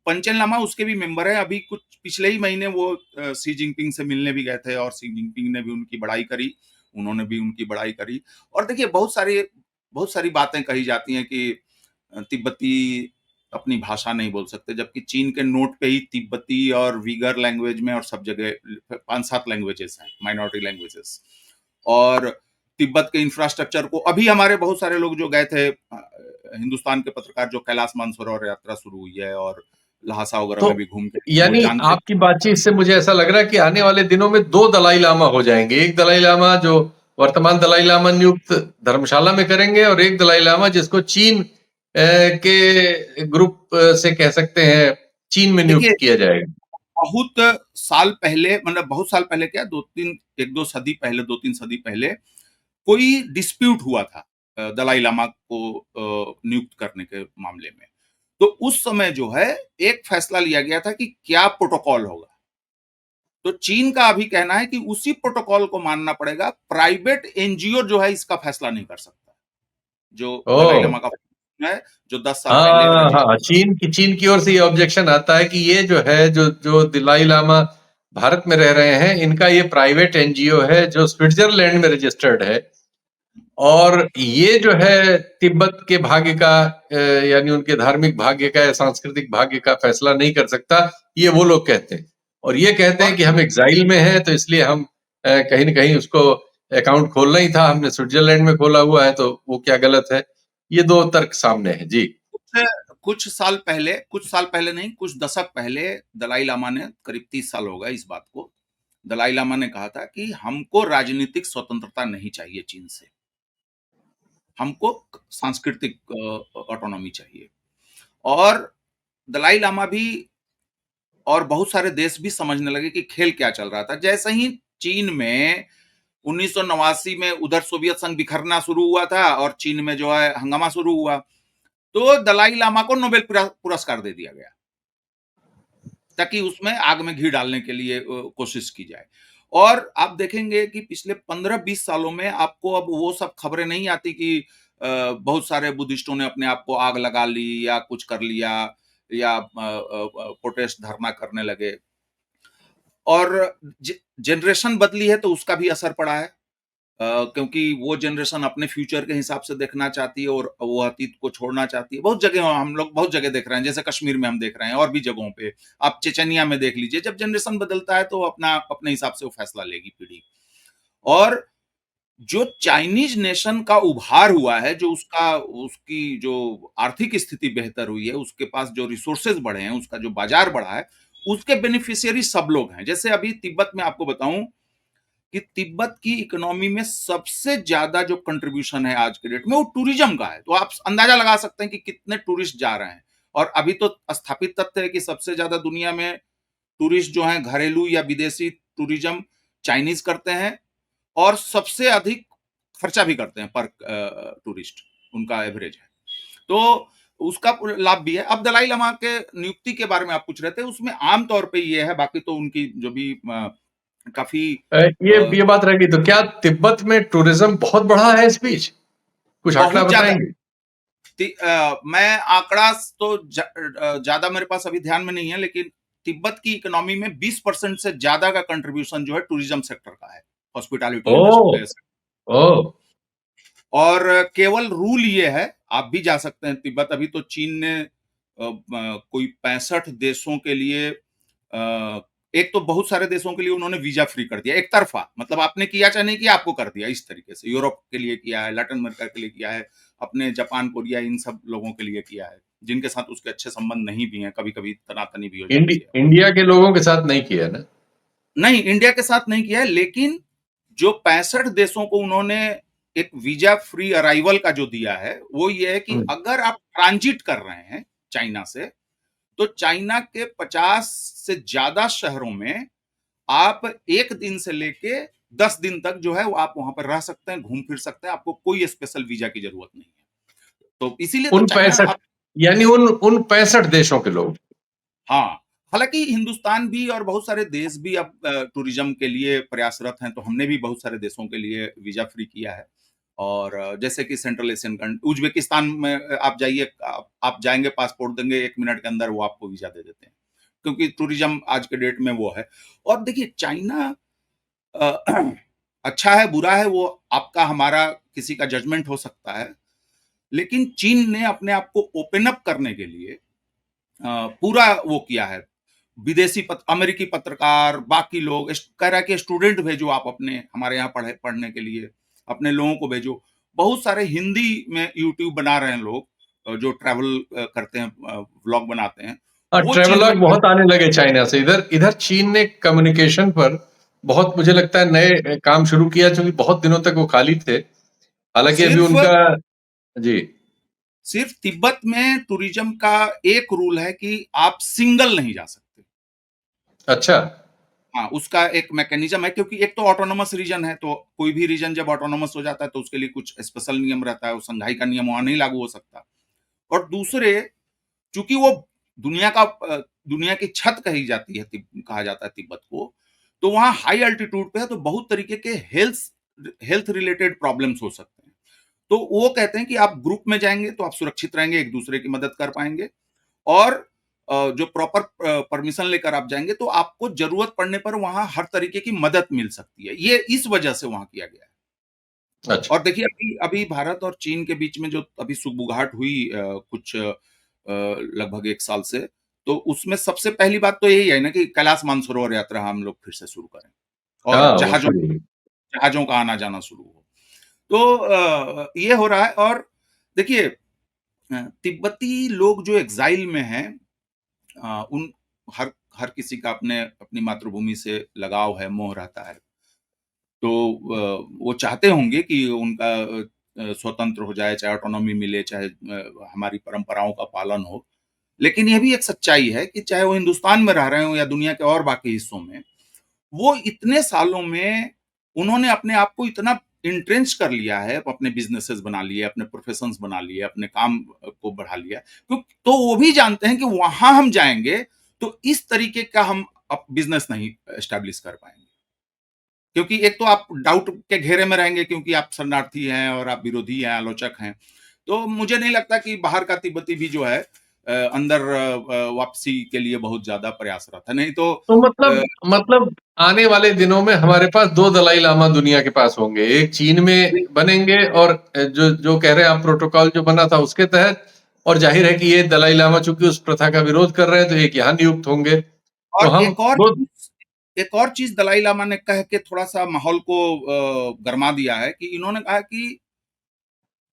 पंचन लामा उसके भी मेंबर है। अभी कुछ पिछले ही महीने वो सी जिनपिंग से मिलने भी गए थे, और सी जिनपिंग ने भी उनकी बड़ाई करी, उन्होंने भी उनकी बड़ाई करी। और देखिए, बहुत सारी बातें कही जाती हैं कि तिब्बती अपनी भाषा नहीं बोल सकते, जबकि चीन के नोट पे ही तिब्बती और वीगर लैंग्वेज में और सब जगह 5-7 लैंग्वेजेस हैं, माइनॉरिटी लैंग्वेजेस। और तिब्बत के इंफ्रास्ट्रक्चर को, अभी हमारे बहुत सारे लोग जो गए थे, हिंदुस्तान के पत्रकार, जो कैलाश मानसरोवर यात्रा शुरू हुई है, और लहासा वगैरह तो में भी घूम के, वो यानी जानते। आपकी बातचीत से मुझे ऐसा लग रहा है कि आने वाले दिनों में 2 दलाई लामा हो जाएंगे। एक दलाई लामा जो वर्तमान दलाई लामा नियुक्त धर्मशाला में करेंगे, और एक दलाई लामा जिसको चीन के ग्रुप से कह सकते हैं, चीन में नियुक्त देखिए, किया जाएगा। बहुत साल पहले, मतलब बहुत साल पहले क्या, 2-3, 1-2 सदी पहले, 2-3 सदी पहले कोई डिस्प्यूट हुआ था दलाई लामा को नियुक्त करने के मामले में। तो उस समय जो है, एक फैसला लिया गया था कि क्या प्रोटोकॉल होगा। तो चीन का अभी कहना है कि उसी प्रोटोकॉल को मानना पड़ेगा, प्राइवेट एनजीओ जो है इसका फैसला नहीं कर सकता, जो दलाई ओह! लामा का है, जो 10 साल पहले हाँ, रजिस्टर। हाँ, चीन की ओर से ये ऑब्जेक्शन आता है कि ये जो है, जो दलाई लामा भारत में रह रहे हैं, इनका ये प्राइवेट एनजीओ है जो स्विट्जरलैंड में रजिस्टर्ड है, और ये जो है तिब्बत के भाग्य का, यानी उनके धार्मिक भाग्य का या सांस्कृतिक भाग्य का फैसला नहीं कर सकता, ये वो लोग कहते हैं। और ये कहते हैं और कि हम एग्जाइल में हैं, तो इसलिए हम कहीं न कहीं उसको अकाउंट खोलना ही था, हमने स्विट्जरलैंड में खोला हुआ है, तो वो क्या गलत है? ये 2 तर्क सामने हैं। जी। कुछ साल पहले नहीं, कुछ दशक पहले दलाई लामा ने, करीब 30 साल हो गए इस बात को, दलाई लामा ने कहा था कि हमको राजनीतिक स्वतंत्रता नहीं चाहिए चीन से, हमको सांस्कृतिक ऑटोनॉमी चाहिए। और दलाई लामा भी, और बहुत सारे देश भी समझने लगे कि खेल क्या चल रहा था। जैसे ही चीन में 1989 में उधर सोवियत संघ बिखरना शुरू हुआ था, और चीन में जो है हंगामा शुरू हुआ, तो दलाई लामा को नोबेल पुरस्कार दे दिया गया, ताकि उसमें आग में घी डालने के लिए कोशिश की जाए। और आप देखेंगे कि पिछले 15-20 सालों में आपको अब वो सब खबरें नहीं आती कि बहुत सारे बुद्धिस्टों ने अपने आप को आग लगा ली, या कुछ कर लिया, या प्रोटेस्ट, धरना करने लगे। और जनरेशन बदली है, तो उसका भी असर पड़ा है। क्योंकि वो जनरेशन अपने फ्यूचर के हिसाब से देखना चाहती है, और वो अतीत को छोड़ना चाहती है। बहुत जगह हम लोग बहुत जगह देख रहे हैं, जैसे कश्मीर में हम देख रहे हैं, और भी जगहों पे आप चेचनिया में देख लीजिए। जब जनरेशन बदलता है, तो अपना अपने हिसाब से वो फैसला लेगी पीढ़ी। और जो चाइनीज नेशन का उभार हुआ है, जो उसकी जो आर्थिक स्थिति बेहतर हुई है, उसके पास जो रिसोर्सेज बढ़े हैं, उसका जो बाजार बढ़ा है, उसके बेनिफिशियरी सब लोग हैं। जैसे अभी तिब्बत में आपको बताऊं कि तिब्बत की इकोनॉमी में सबसे ज्यादा जो कंट्रीब्यूशन है आज के डेट में, वो टूरिज्म का है। तो आप अंदाजा लगा सकते हैं कि कितने टूरिस्ट जा रहे हैं। और अभी तो स्थापित तथ्य है कि सबसे ज्यादा दुनिया में टूरिस्ट जो हैं, घरेलू या विदेशी टूरिज्म, चाइनीज करते हैं, और सबसे अधिक खर्चा भी करते हैं पर टूरिस्ट, उनका एवरेज है। तो उसका लाभ भी है। अब दलाई लामा के नियुक्ति के बारे में आप पूछ रहे थे, उसमें आमतौर पर यह है, बाकी तो उनकी जो भी काफी ये बात रह गई, तो क्या तिब्बत में टूरिज्म बहुत बढ़ा है इस बीच? कुछ आंकड़ा बहुत ज्यादा। बताएंगे? मैं आंकड़ा तो ज्यादा मेरे पास अभी ध्यान में नहीं है, लेकिन तिब्बत की इकोनॉमी में 20% से ज्यादा का कंट्रीब्यूशन जो है टूरिज्म सेक्टर का है, हॉस्पिटैलिटी ओह! इंडस्ट्री। ओह! और केवल रूल ये है, आप भी जा सकते हैं तिब्बत। अभी तो चीन ने कोई 65 देशों के लिए, एक तो बहुत सारे देशों के लिए उन्होंने वीजा फ्री कर दिया, एक तरफा, मतलब आपने किया चाहे नहीं किया, आपको कर दिया इस तरीके से। यूरोप के लिए किया है, लैटिन अमेरिका के लिए किया है, अपने जापान, कोरिया, इन सब लोगों के लिए किया है, जिनके साथ उसके अच्छे संबंध नहीं भी हैं, कभी कभी तनातनी भी हो जाती है। इंडिया के लोगों के साथ नहीं किया ना? नहीं, इंडिया के साथ नहीं किया है, लेकिन जो 65 देशों को उन्होंने एक वीजा फ्री अराइवल का जो दिया है, वो ये है कि हुँ। अगर आप ट्रांजिट कर रहे हैं चाइना से, तो चाइना के 50 से ज़्यादा शहरों में आप 1 दिन से लेके 10 दिन तक जो है वो आप वहाँ पर रह सकते हैं, घूम-फिर सकते हैं, आपको कोई स्पेशल वीजा की ज़रूरत नहीं है। तो इसीलिए तो उन चाइना 65 आप यानी उन 65 देशों के लोग। हाँ, हालाँकि हिंदुस्तान भी और बहुत सारे देश भी अब टूरिज़्म के लिए प्रयासरत हैं, तो हमने भी बहुत सारे देशों के लिए वीज़ा फ्री किया है। और जैसे कि सेंट्रल एशियन उज़्बेकिस्तान में आप जाइए, आप जाएँगे, पासपोर्ट देंगे, 1 मिनट के अंदर वो आपको वीज़ा दे देते हैं। क्योंकि टूरिज़्म आज के डेट में वो है। और देखिए चाइना अ, अच्छा है, बुरा है, वो आपका हमारा किसी का जजमेंट हो सकता है। लेकिन चीन ने अपने आप को ओपन अप करने के लिए पूरा वो किया है। विदेशी अमेरिकी पत्रकार, बाकी लोग कह रहा है कि स्टूडेंट भेजो आप अपने हमारे यहाँ पढ़ने के लिए, अपने लोगों को भेजो। बहुत सारे हिंदी में यूट्यूब बना रहे हैं लोग, जो ट्रैवल करते हैं, व्लॉग बनाते हैं। वो चीन में ट्रैवलॉग बहुत आने लगे चाइना से। इधर इधर चीन ने कम्युनिकेशन पर बहुत मुझे लगता है नए काम शुरू किया, चूँकि बहुत दिनों तक वो खाली थे। हालाँकि अभी सिर्फ उनका जी, सिर्फ तिब्बत में टूरिज्म का एक रूल है कि आप सिंगल नहीं जा सकते। अच्छा। हाँ, उसका एक मैकेनिज़्म है, क्योंकि एक तो ऑटोनोमस रीजन है, तो कोई भी रीजन जब ऑटोनोमस हो जाता है, तो उसके लिए कुछ स्पेशल नियम रहता है, वो शंघाई का नियम वहाँ नहीं लागू हो सकता। और दूसरे, चूँकि वो दुनिया की छत कही जाती है, कहा जाता है तिब्बत को, तो वहाँ हाई एल्टीट्यूड पे है, तो बहुत तरीके के हेल्थ रिलेटेड प्रॉब्लम्स हो सकते हैं। तो वो कहते हैं कि आप ग्रुप में जाएँगे, तो आप सुरक्षित रहेंगे, एक-दूसरे की मदद कर पाएँगे। और जो प्रॉपर परमिशन लेकर आप जाएँगे, तो आपको ज़रूरत पड़ने पर वहाँ हर तरीके की मदद मिल सकती है। ये इस वजह से वहाँ किया गया है। अच्छा। और देखिए, अभी अभी भारत और चीन के बीच में जो अभी सुगबुगाहट हुई कुछ लगभग 1 साल से, तो उसमें सबसे पहली बात तो यही है ना कि कैलाश मानसरोवर यात्रा हम लोग फिर से शुरू करें और हाँ, वो जहाज़ों शुरू हुई। जहाज़ों का आना-जाना शुरू हो। तो ये हो रहा है। और देखिए, तिब्बती लोग जो एक्साइल में हैं, उन हर हर किसी का अपनी मातृभूमि से लगाव है, मोह रहता है। तो वो चाहते होंगे कि उनका स्वतंत्र हो जाए, चाहे ऑटोनॉमी मिले, चाहे हमारी परंपराओं का पालन हो। लेकिन ये भी एक सच्चाई है कि चाहे वो हिंदुस्तान में रह रहे हों या दुनिया के और बाकी हिस्सों में, वो इतने सालों में उन्होंने अपने आप को इतना एंट्रेंच कर लिया है, अपने बिज़नेसेस बना लिए, अपने प्रोफ़ेशंस बना लिए, अपने काम को बढ़ा लिया। तो वो भी जानते हैं कि वहाँ हम जाएँगे, तो इस तरीके का हम बिज़नेस नहीं एस्टेब्लिश कर पाएँगे। क्योंकि एक तो आप डाउट के घेरे में रहेंगे, क्योंकि आप शरणार्थी हैं और आप विरोधी हैं, आलोचक हैं। तो मुझे नहीं लगता कि बाहर का तिब्बती भी जो है अंदर वापसी के लिए बहुत ज़्यादा प्रयासरत है। नहीं तो तो अ, मतलब आने वाले दिनों में हमारे पास 2 दलाई लामा दुनिया के पास होंगे। एक चीन में बनेंगे और जो जो कह रहे हैं आप प्रोटोकॉल जो बना था उसके तहत, और ज़ाहिर है कि ये दलाई लामा चूँकि उस प्रथा का विरोध कर रहे हैं, तो एक यहाँ नियुक्त होंगे। तो और हम 2 एक और चीज़ दलाई लामा ने कह के थोड़ा-सा माहौल को गरमा दिया है कि इन्होंने कहा कि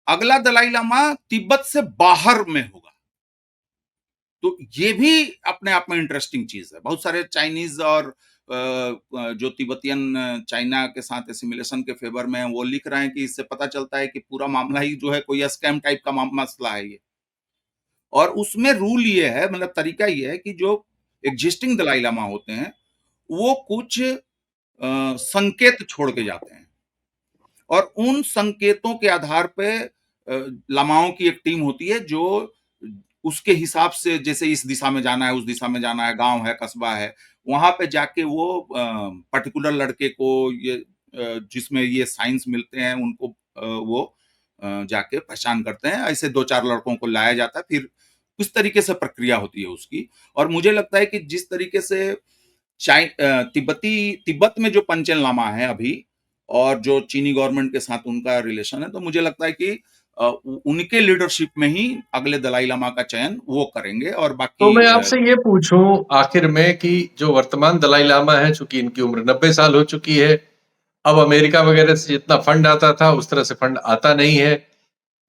अगला दलाई लामा तिब्बत से बाहर में होगा। तो ये भी अपने आप में इंटरेस्टिंग चीज़ है। बहुत सारे चाइनीज़ और जो तिब्बतियन चाइना के साथ एसिमिलेशन के फ़ेवर में हैं, वो लिख रहे हैं कि इससे पता चलता है कि पूरा मामला ही जो है कोई स्कैम टाइप का मसला है ये। और उसमें रूल ये है, मतलब तरीका ये है कि जो एक्जिस्टिंग दलाई लामा होते हैं, वो कुछ संकेत छोड़ के जाते हैं। और उन संकेतों के आधार पे लामाओं की एक टीम होती है, जो उसके हिसाब से, जैसे इस दिशा में जाना है, उस दिशा में जाना है, गाँव है, कस्बा है, वहाँ पे जाके वो पर्टिकुलर लड़के को जिसमें ये साइन्स मिलते हैं, उनको वो जाके पहचान करते हैं। ऐसे 2-4 लड़कों को लाया जाता है, फिर इस तरीके से प्रक्रिया होती है उसकी। और मुझे लगता है कि जिस तरीके से तिब्बत में जो पंचेन लामा है अभी, और जो चीनी गवर्नमेंट के साथ उनका रिलेशन है, तो मुझे लगता है कि उनके लीडरशिप में ही अगले दलाई लामा का चयन वो करेंगे और तो बाकी मैं आपसे ये पूछूँ आखिर में कि जो वर्तमान दलाई लामा हैं, चूँकि इनकी उम्र 90 साल हो चुकी है, अब अमेरिका वगैरह से जितना फंड आता था, उस तरह से फंड आता नहीं है।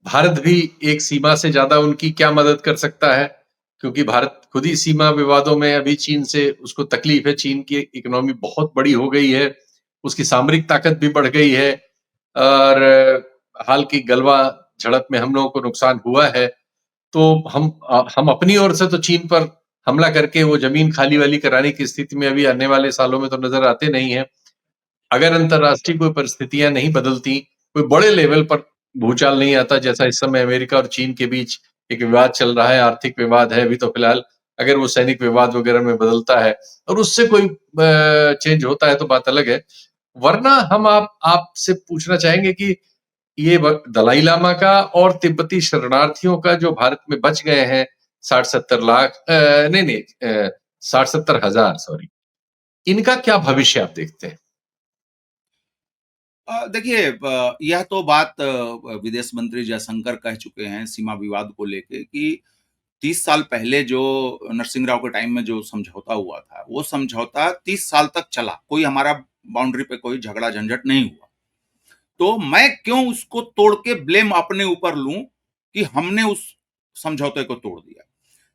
भारत भी एक सीमा से ज़्यादा उनकी क्या मदद कर सकता है? क्योंकि भारत खुद ही सीमा विवादों में अभी चीन से उसको तकलीफ है। चीन की इकोनॉमी बहुत बड़ी हो गई है, उसकी सामरिक ताकत भी बढ़ गई है और हाल की गलवान झड़प में हम लोगों को नुकसान हुआ है। तो हम अपनी ओर से तो चीन पर हमला करके वो जमीन खाली-वाली कराने की स्थिति में अभी आने वाले सालों में तो नज़र आते नहीं हैं। अगर अंतर्राष्ट्रीय कोई परिस्थितियां नहीं बदलती, कोई बड़े लेवल पर भूचाल नहीं आता, जैसा इस समय अमेरिका और चीन के बीच एक विवाद चल रहा है, आर्थिक विवाद है अभी तो फिलहाल, अगर वो सैनिक विवाद वगैरह में बदलता है और उससे कोई चेंज होता है तो बात अलग है। वरना हम आपसे पूछना चाहेंगे कि ये दलाई लामा का और तिब्बती शरणार्थियों का जो भारत में बच गए हैं 60-70 लाख, नहीं नहीं, 60-70 हजार, सॉरी, इनका क्या भविष्य आप देखते हैं? देखिए, यह तो बात विदेश मंत्री जयशंकर कह चुके हैं सीमा विवाद को लेके कि 30 साल पहले जो नरसिंह राव के टाइम में जो समझौता हुआ था, वो समझौता 30 साल तक चला। कोई हमारा बाउंड्री पे कोई झगड़ा झंझट नहीं हुआ। तो मैं क्यों उसको तोड़ के ब्लेम अपने ऊपर लूं कि हमने उस समझौते को तोड़ दिया।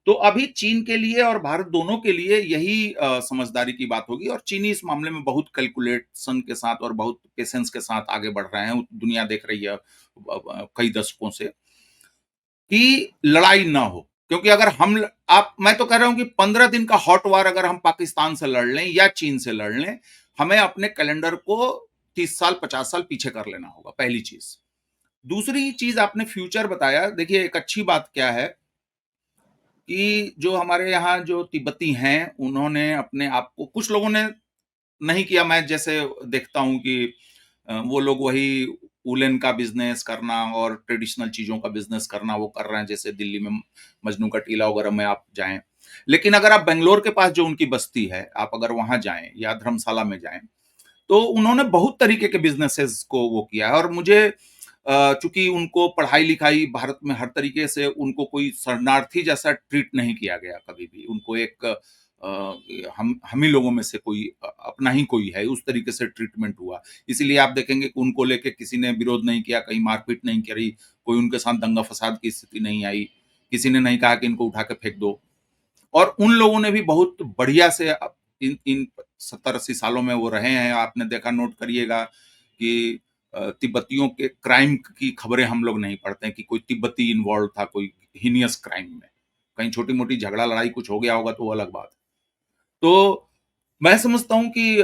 तो अभी चीन के लिए और भारत दोनों के लिए यही समझदारी की बात होगी और चीनी इस मामले में बहुत कैलकुलेशन के साथ और बहुत पेशेंस के साथ आगे बढ़ रहे हैं। दुनिया देख रही है कई दशकों से कि लड़ाई ना हो, क्योंकि अगर हम आप मैं तो कह रहा हूं कि 15 दिन का हॉट वार अगर हम पाकिस्तान से लड़ लें या चीन से लड़ लें, हमें अपने कैलेंडर को 30 साल 50 साल पीछे कर लेना होगा, पहली चीज। दूसरी चीज, आपने फ्यूचर बताया। देखिए, एक अच्छी बात क्या है कि जो हमारे यहाँ जो तिब्बती हैं, उन्होंने अपने आप को, कुछ लोगों ने नहीं किया। मैं जैसे देखता हूँ कि वो लोग वही वूलन का बिजनेस करना और ट्रेडिशनल चीजों का बिजनेस करना वो कर रहे हैं, जैसे दिल्ली में मजनू का टीला वगैरह में आप जाएं। लेकिन अगर आप बेंगलोर के पास जो उनकी बस्ती है, आप अगर वहां जाएं या धर्मशाला में जाएं, तो उन्होंने बहुत तरीके के बिजनेसेस को वो किया है। और मुझे चूंकि उनको पढ़ाई लिखाई भारत में हर तरीके से, उनको कोई शरणार्थी जैसा ट्रीट नहीं किया गया कभी भी। उनको एक हम ही लोगों में से कोई अपना ही कोई है, उस तरीके से ट्रीटमेंट हुआ। इसीलिए आप देखेंगे कि उनको लेके किसी ने विरोध नहीं किया, कहीं मारपीट नहीं करी, कोई उनके साथ दंगा फसाद की स्थिति नहीं आई, किसी ने नहीं कहा कि इनको उठा के फेंक दो। और उन लोगों ने भी बहुत बढ़िया से इन इन 70-80 सालों में वो रहे हैं। आपने देखा, नोट करिएगा कि तिब्बतियों के क्राइम की खबरें हम लोग नहीं पढ़ते हैं कि कोई तिब्बती इन्वॉल्व था कोई हीनियस क्राइम में। कहीं छोटी मोटी झगड़ा लड़ाई कुछ हो गया होगा तो वो अलग बात है। तो मैं समझता हूँ कि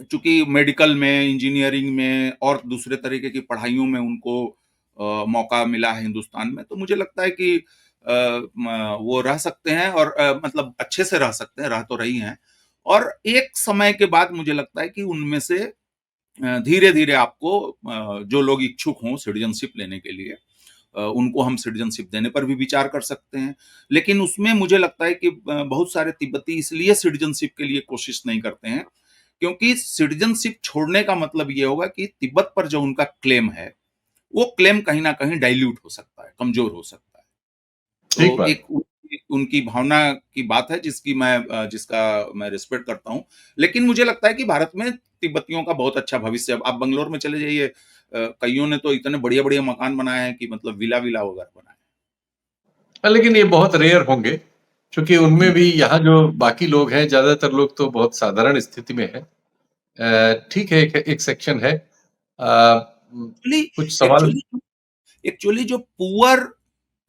चूंकि मेडिकल में, इंजीनियरिंग में और दूसरे तरीके की पढ़ाइयों में उनको मौका मिला है हिंदुस्तान में, तो मुझे लगता है कि वो रह सकते हैं और मतलब अच्छे से रह सकते हैं, रह तो रही हैं। और एक समय के बाद मुझे लगता है कि उनमें से धीरे धीरे आपको जो लोग इच्छुक हों सिटीजनशिप लेने के लिए, उनको हम सिटीजनशिप देने पर भी विचार कर सकते हैं। लेकिन उसमें मुझे लगता है कि बहुत सारे तिब्बती इसलिए सिटीजनशिप के लिए कोशिश नहीं करते हैं, क्योंकि सिटीजनशिप छोड़ने का मतलब ये होगा कि तिब्बत पर जो उनका क्लेम है, वो क्लेम कहीं ना कहीं डाइल्यूट हो सकता है, कमजोर हो सकता है। ठीक तो बात। एक उनकी भावना की बात है जिसका मैं रिस्पेक्ट करता हूँ। लेकिन मुझे लगता है कि भारत में तिब्बतियों का बहुत अच्छा भविष्य है। आप बंगलोर में चले जाइए, कईयों ने तो इतने बढ़िया बढ़िया मकान बनाए हैं कि मतलब विला विला वगैरह बनाए लेकिन ये बहुत रेयर होंगे, क्योंकि उनमें हैं। भी यहाँ जो बाकी लोग हैं, ज्यादातर लोग तो बहुत साधारण स्थिति में हैं। ठीक है, एक सेक्शन है। एक्चुअली कुछ सवाल। एक्चुअली एक्चुअली जो पुअर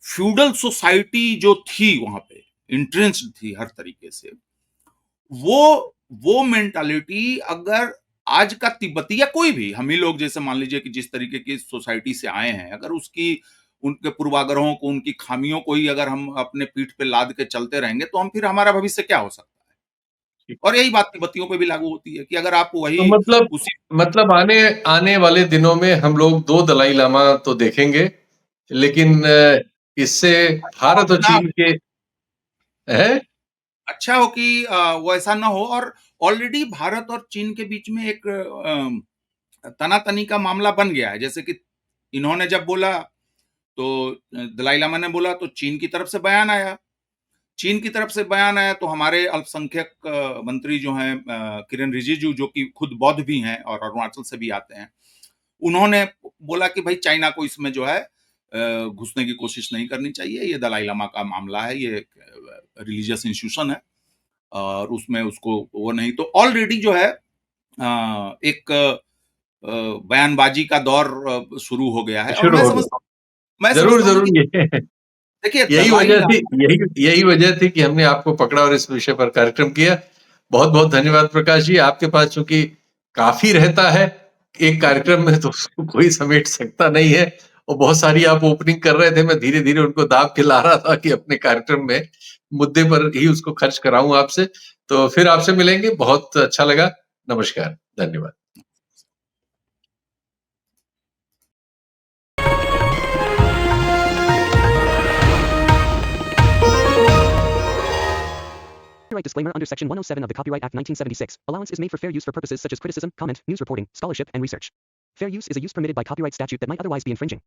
फ्यूडल सोसाइटी जो थी वहां पे, इंट्रेंस्ड थी हर तरीके से, वो मेंटालिटी अगर आज का तिब्बती या कोई भी, हम ही लोग जैसे मान लीजिए कि जिस तरीके की सोसाइटी से आए हैं, अगर उसकी, उनके पूर्वाग्रहों को, उनकी खामियों को ही अगर हम अपने पीठ पे लाद के चलते रहेंगे, तो हम फिर हमारा भविष्य क्या हो सकता है। और यही बात तिब्बतियों पे भी लागू होती है कि अगर आप तो वही उसी मतलब आने आने वाले दिनों में हम लोग दो दलाई लामा तो देखेंगे, लेकिन इससे भारत और ना, चीन के हैं। अच्छा हो कि वो ऐसा ना हो। और ऑलरेडी भारत और चीन के बीच में एक तनातनी का मामला बन गया है। जैसे कि इन्होंने जब बोला तो दलाई लामा ने बोला तो चीन की तरफ से बयान आया। चीन की तरफ से बयान आया तो हमारे अल्पसंख्यक मंत्री जो हैं, किरेन रिजिजू, जो कि खुद बौद्ध भी हैं और अरुणाचल से भी आते हैं, उन्होंने बोला कि भाई चाइना को इसमें जो है घुसने की कोशिश नहीं करनी चाहिए। ये दलाई लामा का मामला है, ये रिलीजियस इंस्टीट्यूशन है और उसमें उसको वो नहीं तो ऑलरेडी जो है एक बयानबाजी का दौर शुरू हो गया है और शुरू हो गया। मैं ज़रूर, समझता हूँ ज़रूर कि ये देखिए यही दलाई वजह थी लामा यही यही वजह थी कि हमने आपको पकड़ा और इस विषय पर कार्यक्रम किया। बहुत-बहुत धन्यवाद प्रकाश जी। आपके पास चूँकि काफ़ी रहता है एक कार्यक्रम में तो उसको कोई समेट सकता नहीं है और बहुत सारी आप ओपनिंग कर रहे थे। मैं धीरे-धीरे उनको दाब के ला रहा था कि अपने कार्यक्रम में मुद्दे पर ही उसको खर्च कराऊँ आपसे। तो फिर आपसे मिलेंगे। बहुत अच्छा लगा। नमस्कार। धन्यवाद। Copyright disclaimer under Section 107 of the Copyright Act 1976. Allowance is made for fair use for purposes such as criticism, comment, news reporting, scholarship, and research. Fair use is a use permitted by copyright statute that might otherwise be infringing.